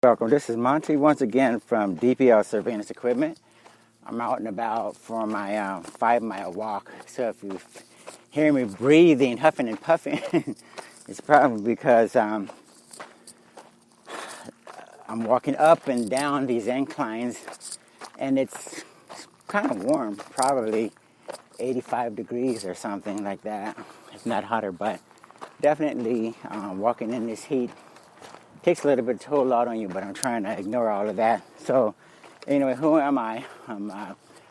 Welcome. This is Monty once again from DPL Surveillance Equipment. I'm out and about for my 5-mile walk. So if you hear me breathing, huffing and puffing, it's probably because I'm walking up and down these inclines, and it's kind of warm, probably 85 degrees or something like that, if not hotter. But definitely walking in this heat takes a little bit of toll out on you, but I'm trying to ignore all of that. So anyway, who am I? I'm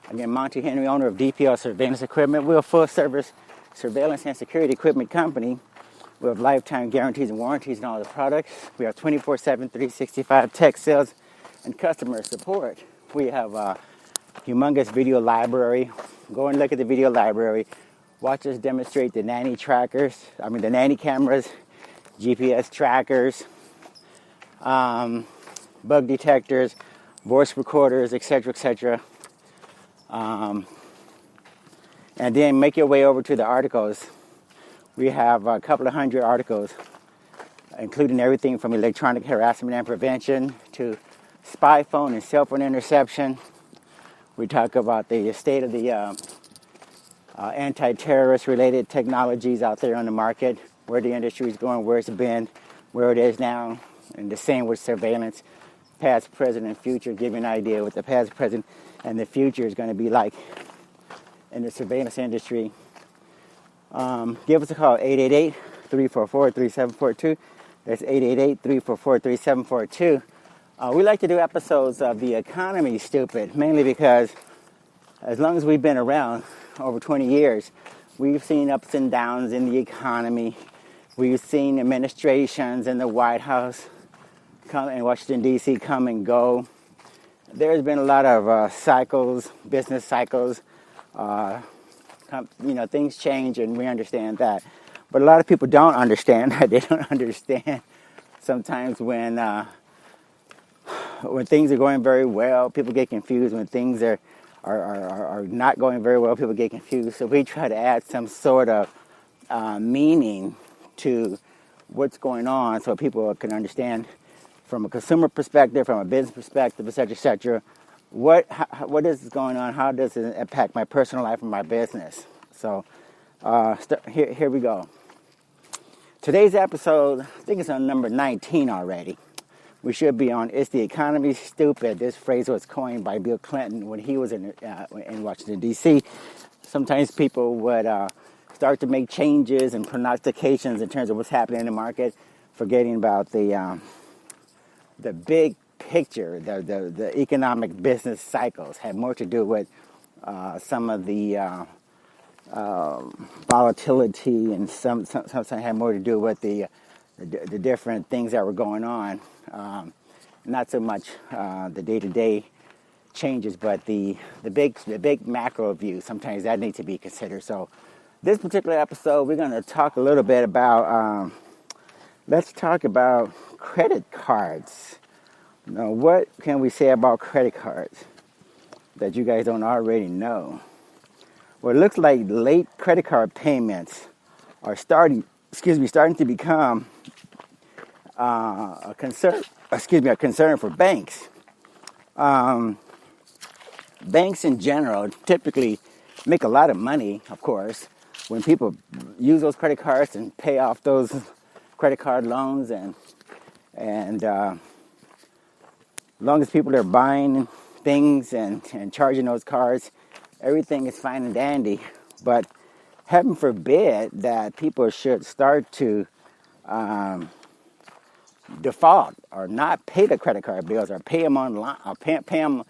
again Monty Henry, owner of DPL Surveillance Equipment. We're a full-service surveillance and security equipment company. We have lifetime guarantees and warranties on all the products. We have 24/7, 365 tech sales and customer support. We have a humongous video library. Go and look at the video library. Watch us demonstrate the nanny cameras, GPS trackers, bug detectors, voice recorders, etc., etc. And then make your way over to the articles. We have a couple of hundred articles, including everything from electronic harassment and prevention to spy phone and cell phone interception. We talk about the state of the anti-terrorist related technologies out there on the market, where the industry is going, where it's been, where it is now, and the same with surveillance, past, present, and future. Give you an idea what the past, present, and the future is going to be like in the surveillance industry. Give us a call, 888-344-3742. That's 888-344-3742. We like to do episodes of The Economy Stupid, mainly because as long as we've been around, over 20 years, we've seen ups and downs in the economy. We've seen administrations in the White House come in Washington, D.C. come and go. There's been a lot of cycles, business cycles. Things change, and we understand that. But a lot of people don't understand that. They don't understand sometimes when things are going very well, people get confused. When things are not going very well, people get confused. So we try to add some sort of meaning to what's going on so people can understand from a consumer perspective, from a business perspective, etc., etc. What is going on? How does it impact my personal life and my business? So here we go. Today's episode, I think it's on number 19 already. We should be on Is the Economy Stupid? This phrase was coined by Bill Clinton when he was in Washington, D.C. Sometimes people would start to make changes and prognostications in terms of what's happening in the market, forgetting about the big picture. The economic business cycles have more to do with some of the volatility, and some had more to do with the different things that were going on. Not so much the day-to-day changes, but the big macro view. Sometimes that needs to be considered. So this particular episode, we're going to talk a little bit about, let's talk about credit cards. Now, what can we say about credit cards that you guys don't already know? Well, it looks like late credit card payments are starting to become a concern for banks. Banks in general typically make a lot of money, of course, when people use those credit cards and pay off those credit card loans, and as long as people are buying things and charging those cards, everything is fine and dandy. But heaven forbid that people should start to default or not pay the credit card bills, or pay them online, or pay them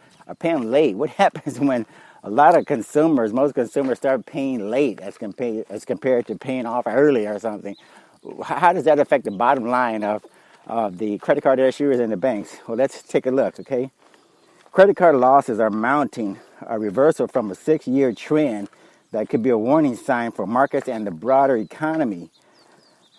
late. What happens when most consumers start paying late as compared to paying off early or something? How does that affect the bottom line of the credit card issuers and the banks? Well, let's take a look, okay? Credit card losses are mounting, a reversal from a 6-year trend that could be a warning sign for markets and the broader economy.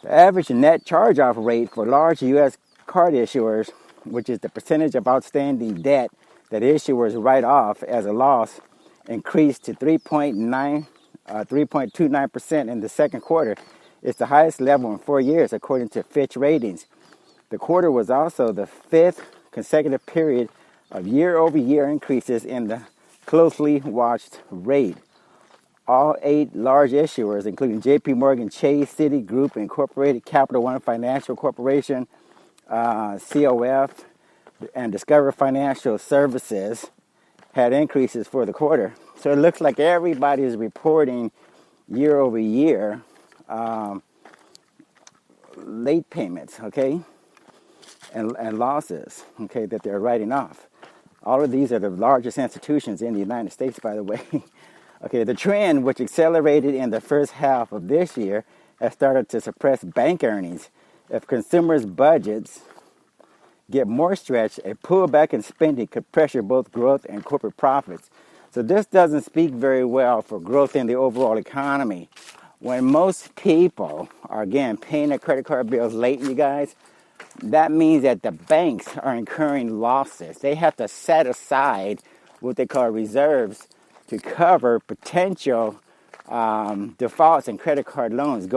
The average net charge-off rate for large U.S. card issuers, which is the percentage of outstanding debt that issuers write off as a loss, increased to 3.29% in the second quarter. It's the highest level in 4 years, according to Fitch Ratings. The quarter was also the fifth consecutive period of year-over-year increases in the closely watched rate. All 8 large issuers, including J.P. Morgan Chase, Citigroup, Incorporated, Capital One Financial Corporation, COF, and Discover Financial Services, had increases for the quarter. So it looks like everybody is reporting year over year late payments, okay, and losses, okay, that they're writing off. All of these are the largest institutions in the United States, by the way. Okay, the trend, which accelerated in the first half of this year, has started to suppress bank earnings. If consumers' budgets get more stretched, a pullback in spending could pressure both growth and corporate profits. So this doesn't speak very well for growth in the overall economy. When most people are, again, paying their credit card bills late, you guys, that means that the banks are incurring losses. They have to set aside what they call reserves to cover potential defaults in credit card loans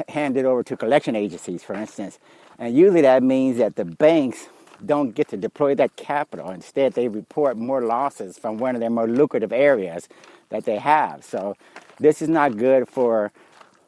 handed over to collection agencies, for instance. And usually that means that the banks don't get to deploy that capital. Instead, they report more losses from one of their more lucrative areas that they have. So this is not good for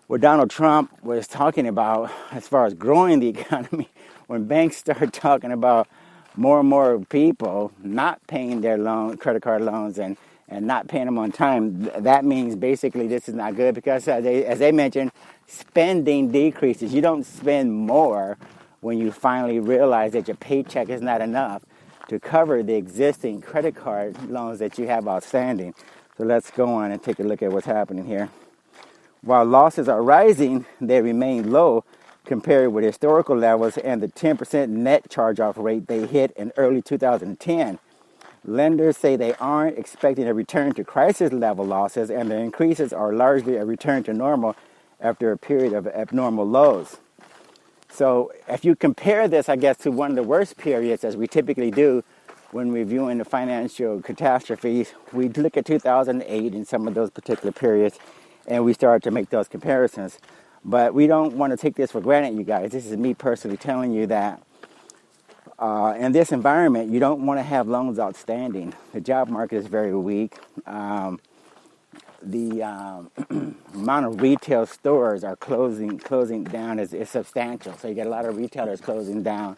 what Donald Trump was talking about as far as growing the economy. When banks start talking about more and more people not paying their credit card loans and not paying them on time, that means basically this is not good because, as they mentioned, spending decreases. You don't spend more when you finally realize that your paycheck is not enough to cover the existing credit card loans that you have outstanding. So let's go on and take a look at what's happening here. While losses are rising, they remain low compared with historical levels and the 10% net charge-off rate they hit in early 2010. Lenders say they aren't expecting a return to crisis-level losses, and the increases are largely a return to normal after a period of abnormal lows. So if you compare this, I guess, to one of the worst periods, as we typically do when reviewing the financial catastrophes, we look at 2008 and some of those particular periods, and we start to make those comparisons. But we don't want to take this for granted, you guys. This is me personally telling you that in this environment, you don't want to have loans outstanding. The job market is very weak. The amount of retail stores are closing down is substantial. So you get a lot of retailers closing down.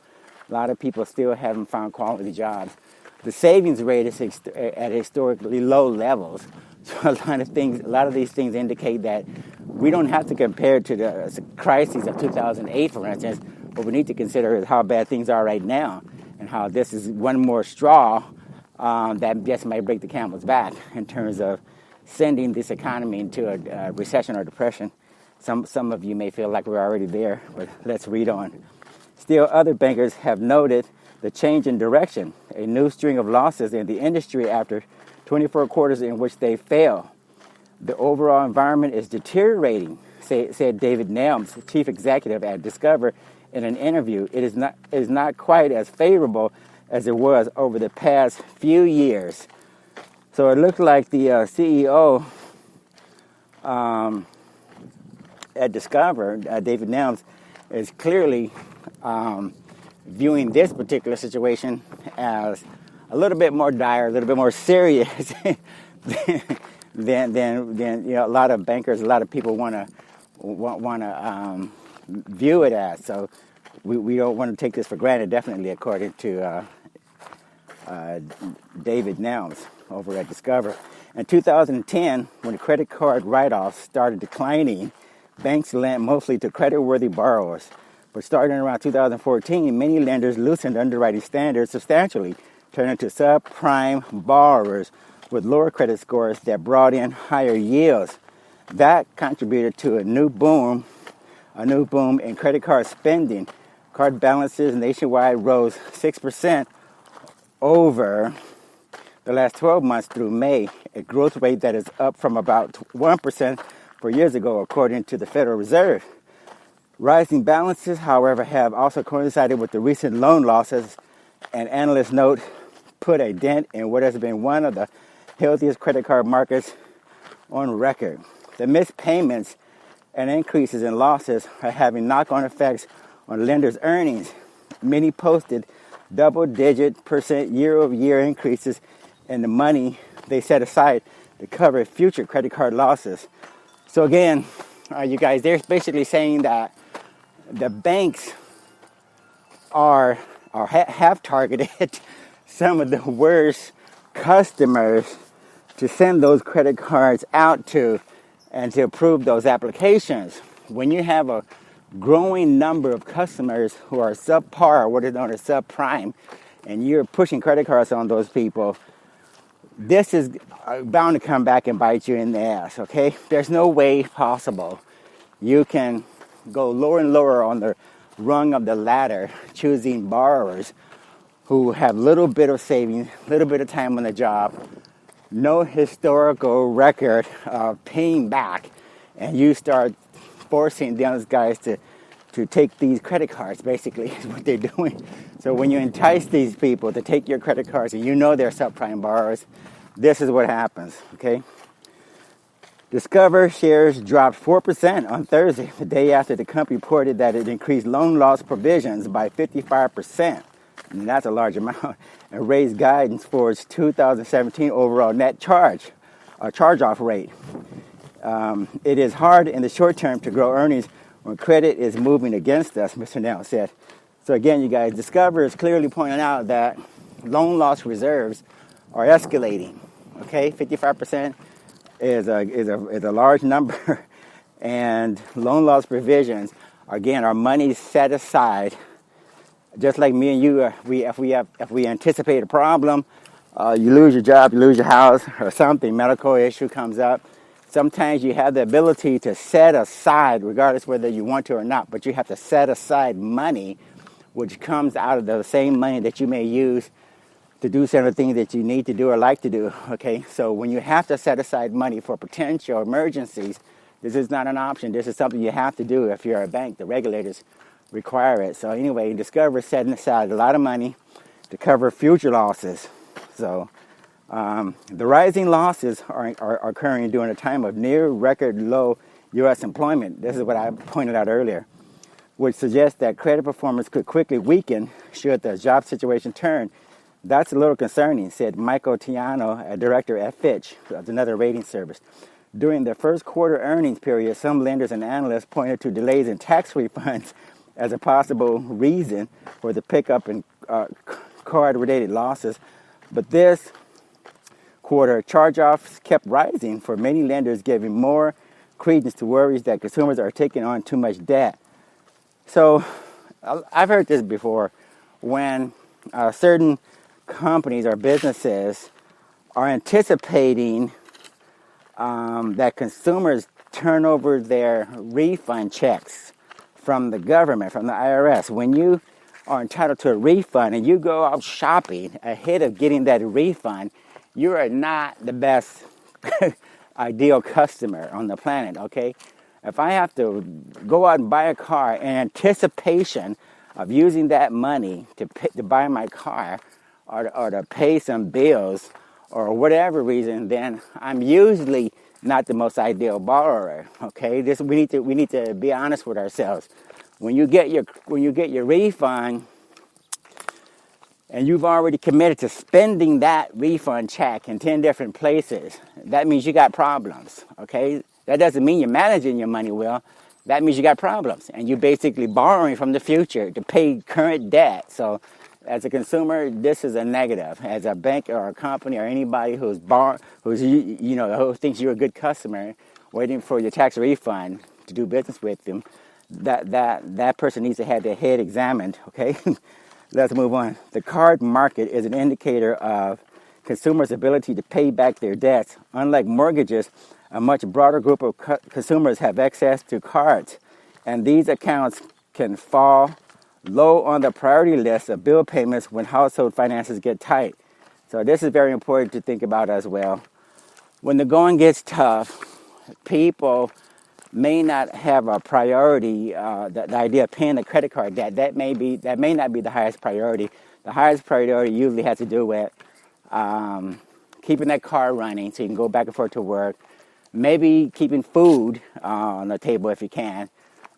A lot of people still haven't found quality jobs. The savings rate is at historically low levels. So a lot of these things indicate that we don't have to compare to the crises of 2008, for instance. What we need to consider is how bad things are right now and how this is one more straw that just might break the camel's back in terms of sending this economy into a recession or depression. Some of you may feel like we're already there, but let's read on. Still, other bankers have noted the change in direction, a new string of losses in the industry after 24 quarters in which they fail. The overall environment is deteriorating, said David Nelms, chief executive at Discover, in an interview. It is not quite as favorable as it was over the past few years. So it looked like the CEO at Discover, David Nelms, is clearly viewing this particular situation as a little bit more dire, a little bit more serious than a lot of bankers, a lot of people want to view it as. So we don't want to take this for granted, definitely, according to David Nelms over at Discover. In 2010, when the credit card write-offs started declining, banks lent mostly to credit-worthy borrowers. But starting around 2014, many lenders loosened underwriting standards substantially, turning to subprime borrowers with lower credit scores that brought in higher yields. That contributed to a new boom in credit card spending. Card balances nationwide rose 6% over the last 12 months through May, a growth rate that is up from about 1% 4 years ago, according to the Federal Reserve. Rising balances, however, have also coincided with the recent loan losses, and analysts note put a dent in what has been one of the healthiest credit card markets on record. The missed payments and increases in losses are having knock-on effects on lenders' earnings. Many posted double-digit % year-over-year increases in the money they set aside to cover future credit card losses. So again, you guys, they're basically saying that the banks have targeted some of the worst customers to send those credit cards out to and to approve those applications. When you have a growing number of customers who are subpar, what is known as subprime, and you're pushing credit cards on those people, this is bound to come back and bite you in the ass, okay? There's no way possible you can go lower and lower on the rung of the ladder, choosing borrowers who have little bit of savings, little bit of time on the job, no historical record of paying back, and you start forcing those guys to take these credit cards, basically, is what they're doing. So when you entice these people to take your credit cards and you know they're subprime borrowers, this is what happens, okay? Discover shares dropped 4% on Thursday, the day after the company reported that it increased loan loss provisions by 55%. And that's a large amount, and raised guidance for its 2017 overall net charge-off rate. It is hard in the short term to grow earnings when credit is moving against us, Mr. Nell said. So again, you guys, Discover is clearly pointing out that loan loss reserves are escalating. Okay, 55% is a large number, and loan loss provisions, again, are money set aside. Just like me and you, if we anticipate a problem, you lose your job, you lose your house, or something, medical issue comes up. Sometimes you have the ability to set aside, regardless whether you want to or not, but you have to set aside money, which comes out of the same money that you may use to do some of the things that you need to do or like to do, okay? So when you have to set aside money for potential emergencies, this is not an option. This is something you have to do if you're a bank. The regulators require it. So anyway, Discover is setting aside a lot of money to cover future losses. So the rising losses are occurring during a time of near record low U.S. employment. This is what I pointed out earlier, which suggests that credit performance could quickly weaken should the job situation turn. That's a little concerning, said Michael Tiano, a director at Fitch, another rating service. During the first quarter earnings period, some lenders and analysts pointed to delays in tax refunds as a possible reason for the pickup in card-related losses. But this quarter, charge-offs kept rising for many lenders, giving more credence to worries that consumers are taking on too much debt. So I've heard this before. When certain companies or businesses are anticipating that consumers turn over their refund checks from the government, from the IRS, when you are entitled to a refund and you go out shopping ahead of getting that refund, you are not the best ideal customer on the planet, okay? If I have to go out and buy a car in anticipation of using that money to buy my car or to pay some bills or whatever reason, then I'm usually not the most ideal borrower, okay? We need to be honest with ourselves. When you get your refund, and you've already committed to spending that refund check in 10 different places, that means you got problems, okay? That doesn't mean you're managing your money well. That means you got problems. And you're basically borrowing from the future to pay current debt. So as a consumer, this is a negative. As a bank or a company or anybody who thinks you're a good customer, waiting for your tax refund to do business with them, that person needs to have their head examined, okay? Let's move on. The card market is an indicator of consumers' ability to pay back their debts. Unlike mortgages, a much broader group of consumers have access to cards, and these accounts can fall low on the priority list of bill payments when household finances get tight. So this is very important to think about as well. When the going gets tough, people may not have a priority. The idea of paying the credit card debt, that may not be the highest priority. The highest priority usually has to do with keeping that car running so you can go back and forth to work. Maybe keeping food on the table if you can.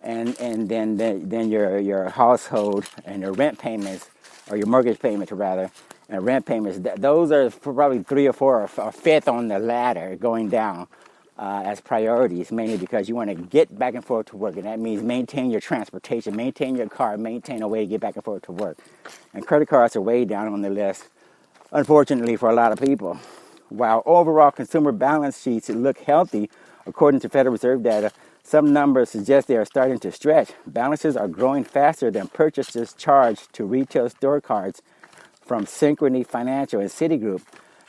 and then your household and your rent payments, or your mortgage payments rather, and rent payments. Those are probably 3 or 4 or fifth on the ladder going down as priorities, mainly because you want to get back and forth to work, and that means maintain your transportation, maintain your car, maintain a way to get back and forth to work. And credit cards are way down on the list, unfortunately, for a lot of people. While overall consumer balance sheets look healthy, according to Federal Reserve data, some numbers suggest they are starting to stretch. Balances are growing faster than purchases charged to retail store cards from Synchrony Financial and Citigroup.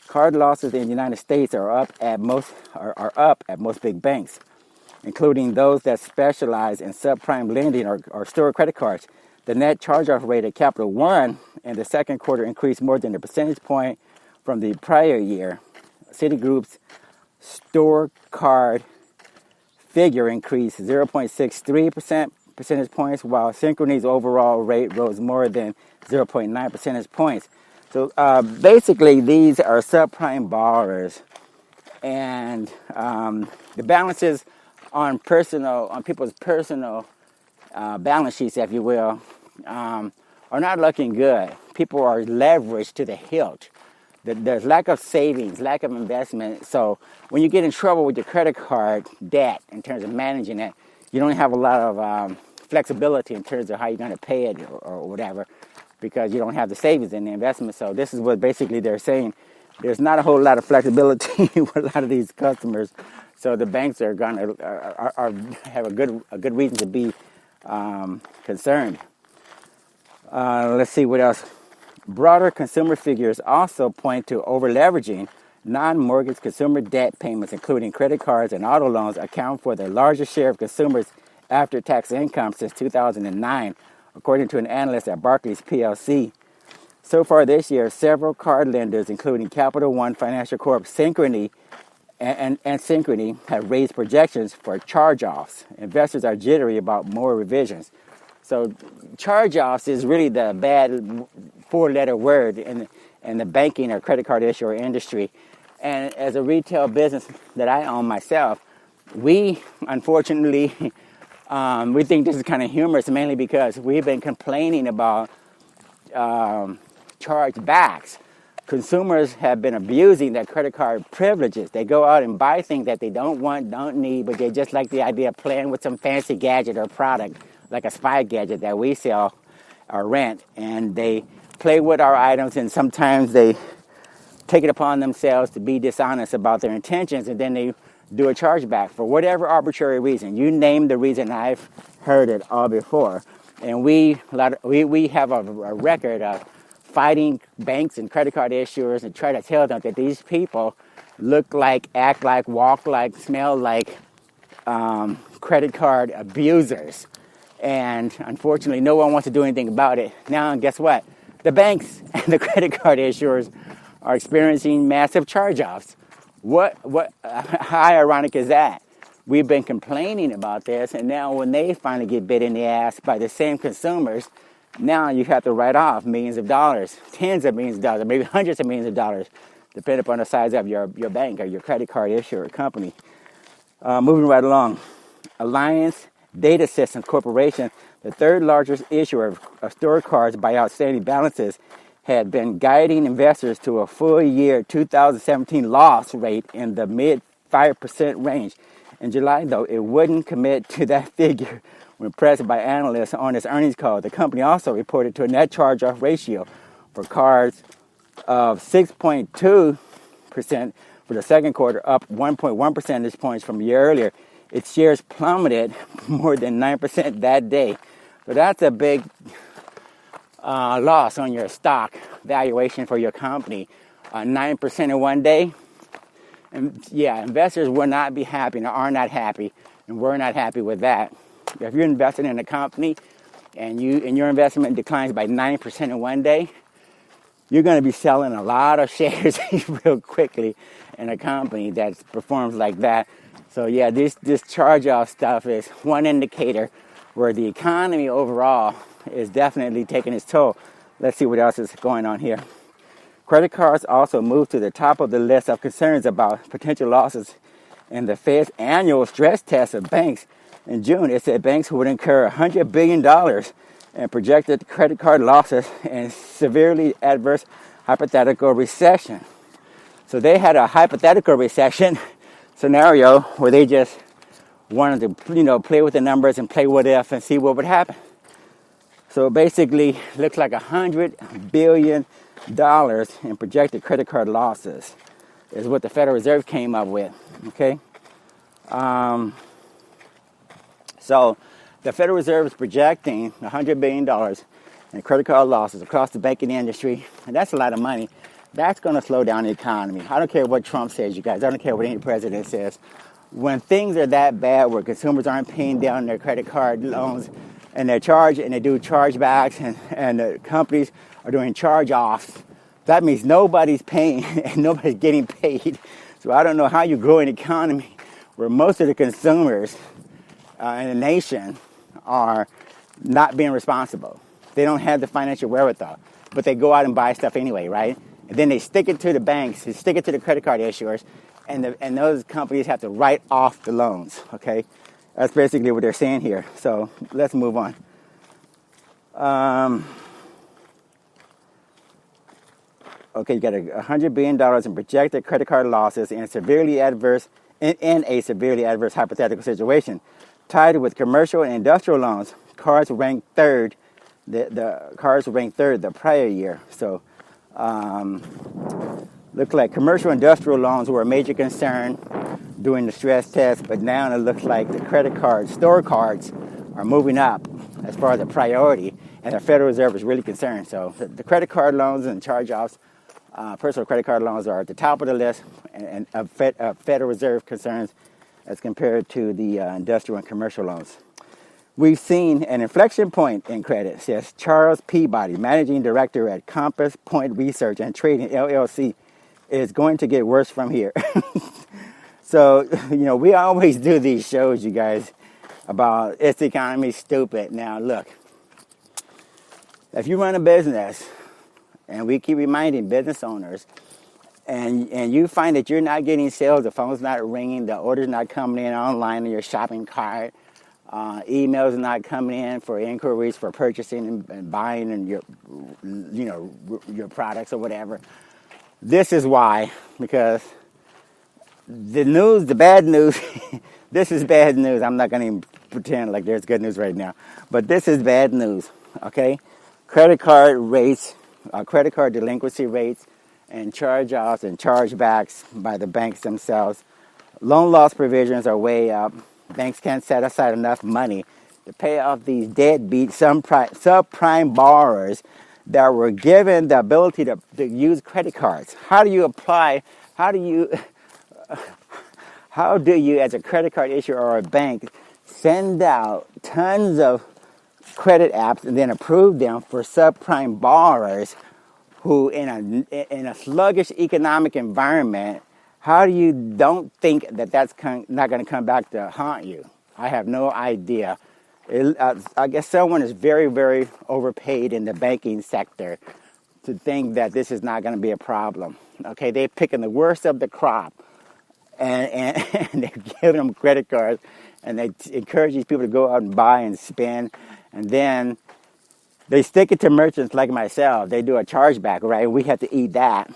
Card losses in the United States are up at most big banks, including those that specialize in subprime lending or store credit cards. The net charge-off rate at Capital One in the second quarter increased more than a percentage point from the prior year. Citigroup's store card figure increased 0.63% percentage points, while Synchrony's overall rate rose more than 0.9 percentage points. So basically, these are subprime borrowers, and the balances on people's personal balance sheets, if you will, are not looking good. People are leveraged to the hilt. There's lack of savings, lack of investment. So when you get in trouble with your credit card debt in terms of managing it, you don't have a lot of flexibility in terms of how you're going to pay it or whatever, because you don't have the savings and the investment. So this is what basically they're saying. There's not a whole lot of flexibility with a lot of these customers. So the banks are going to have a good reason to be concerned. Let's see what else. Broader consumer figures also point to over-leveraging. Non-mortgage consumer debt payments, including credit cards and auto loans, account for the largest share of consumers' after-tax income since 2009, according to an analyst at Barclays PLC. So far this year, several card lenders, including Capital One Financial Corp, Synchrony, and Synchrony, have raised projections for charge-offs. Investors are jittery about more revisions. So charge-offs is really the bad 4-letter word in the banking or credit card issuer industry. And as a retail business that I own myself, we unfortunately, we think this is kind of humorous, mainly because we've been complaining about chargebacks. Consumers have been abusing their credit card privileges. They go out and buy things that they don't want, don't need, but they just like the idea of playing with some fancy gadget or product, like a spy gadget that we sell or rent, and they play with our items, and sometimes they take it upon themselves to be dishonest about their intentions, and then they do a chargeback for whatever arbitrary reason. You name the reason, I've heard it all before. And we have a record of fighting banks and credit card issuers and try to tell them that these people look like, act like, walk like, smell like credit card abusers. And unfortunately, no one wants to do anything about it. Now, guess what? The banks and the credit card issuers are experiencing massive charge-offs. How ironic is that? We've been complaining about this, and now when they finally get bit in the ass by the same consumers, now you have to write off millions of dollars, tens of millions of dollars, maybe hundreds of millions of dollars, depending upon the size of your bank or your credit card issuer company. Moving right along. Alliance Data Systems Corporation, the third largest issuer of store cards by outstanding balances, had been guiding investors to a full year 2017 loss rate in the mid 5% range. In July, though, it wouldn't commit to that figure when pressed by analysts on its earnings call. The company also reported to a net charge-off ratio for cards of 6.2% for the second quarter, up 1.1 percentage points from a year earlier. Its shares plummeted more than 9% that day. So that's a big loss on your stock valuation for your company. 9% in one day. And yeah, investors will not be happy, or are not happy, and we're not happy with that. If you're investing in a company and your investment declines by 9% in one day, you're going to be selling a lot of shares real quickly in a company that performs like that. So yeah, this charge-off stuff is one indicator where the economy overall is definitely taking its toll. Let's see what else is going on here. Credit cards also moved to the top of the list of concerns about potential losses in the Fed's annual stress test of banks in June, it said banks would incur $100 billion in projected credit card losses and severely adverse hypothetical recession. So they had a hypothetical recession scenario where they just wanted to, play with the numbers and play what if and see what would happen. So it basically looks like $100 billion in projected credit card losses is what the Federal Reserve came up with, okay? So the Federal Reserve is projecting $100 billion in credit card losses across the banking industry, and that's a lot of money. That's going to slow down the economy. I don't care what Trump says, you guys. I don't care what any president says. When things are that bad where consumers aren't paying down their credit card loans and they do chargebacks and the companies are doing charge-offs, that means nobody's paying and nobody's getting paid. So I don't know how you grow an economy where most of the consumers in the nation are not being responsible. They don't have the financial wherewithal, but they go out and buy stuff anyway, right? And then they stick it to the banks, they stick it to the credit card issuers, and those companies have to write off the loans, okay? That's basically what they're saying here. So let's move on. Okay, you got $100 billion in projected credit card losses in a severely adverse hypothetical situation. Tied with commercial and industrial loans, cards ranked third. The cards ranked third the prior year. So looked like commercial industrial loans were a major concern during the stress test, but now it looks like the credit cards, store cards, are moving up as far as a priority, and the Federal Reserve is really concerned. So the credit card loans and charge-offs, personal credit card loans are at the top of the list and of Federal Reserve concerns as compared to the industrial and commercial loans. We've seen an inflection point in credit, says Charles Peabody, managing director at Compass Point Research and Trading, LLC. It's going to get worse from here. So, we always do these shows, you guys, about it's the economy stupid. Now, look, if you run a business, and we keep reminding business owners, and you find that you're not getting sales, the phone's not ringing, the order's not coming in online on your shopping cart, emails are not coming in for inquiries for purchasing and buying and your products or whatever. This is why, because the bad news, this is bad news. I'm not going to even pretend like there's good news right now, but this is bad news, okay? Credit card rates, credit card delinquency rates, and charge-offs and chargebacks by the banks themselves. Loan loss provisions are way up. Banks can't set aside enough money to pay off these deadbeat subprime borrowers that were given the ability to use credit cards. How do you, as a credit card issuer or a bank, send out tons of credit apps and then approve them for subprime borrowers who, in a sluggish economic environment, how do you don't think that that's not going to come back to haunt you? I have no idea. I guess someone is very, very overpaid in the banking sector to think that this is not going to be a problem. Okay, they're picking the worst of the crop, and they're giving them credit cards, and they encourage these people to go out and buy and spend, and then they stick it to merchants like myself. They do a chargeback, right? We have to eat that.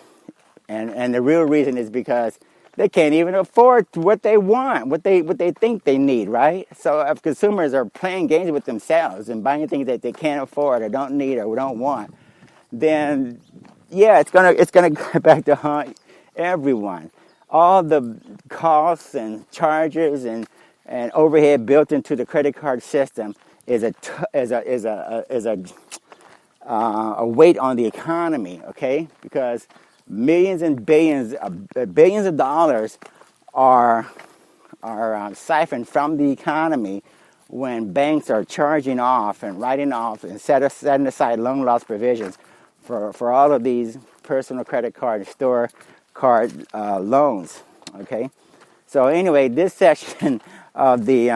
And the real reason is because they can't even afford what they want, what they think they need, right? So if consumers are playing games with themselves and buying things that they can't afford or don't need or don't want, then yeah, it's gonna go back to haunt everyone. All the costs and charges and overhead built into the credit card system is a weight on the economy, okay? Because millions and billions of dollars are siphoned from the economy when banks are charging off and writing off and setting aside loan loss provisions for all of these personal credit card and store card loans. Okay, so anyway, this section of the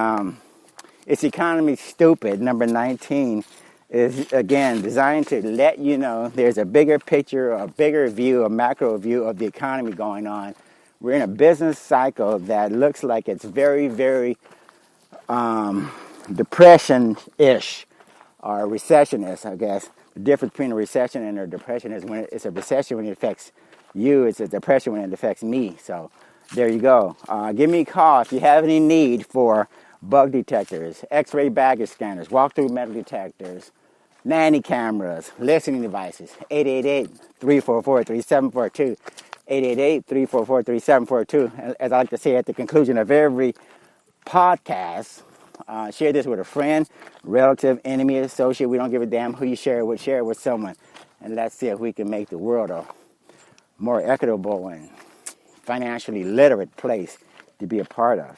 It's Economy Stupid, number 19, is, again, designed to let you know there's a bigger picture, a bigger view, a macro view of the economy going on. We're in a business cycle that looks like it's very, very depression-ish or recession-ish, I guess. The difference between a recession and a depression is when it's a recession when it affects you. It's a depression when it affects me. So there you go. Give me a call if you have any need for bug detectors, X-ray baggage scanners, walk-through metal detectors, nanny cameras, listening devices. 888-344-3742. 888-344-3742. As I like to say at the conclusion of every podcast, share this with a friend, relative, enemy, associate. We don't give a damn who you share it with. Share it with someone. And let's see if we can make the world a more equitable and financially literate place to be a part of.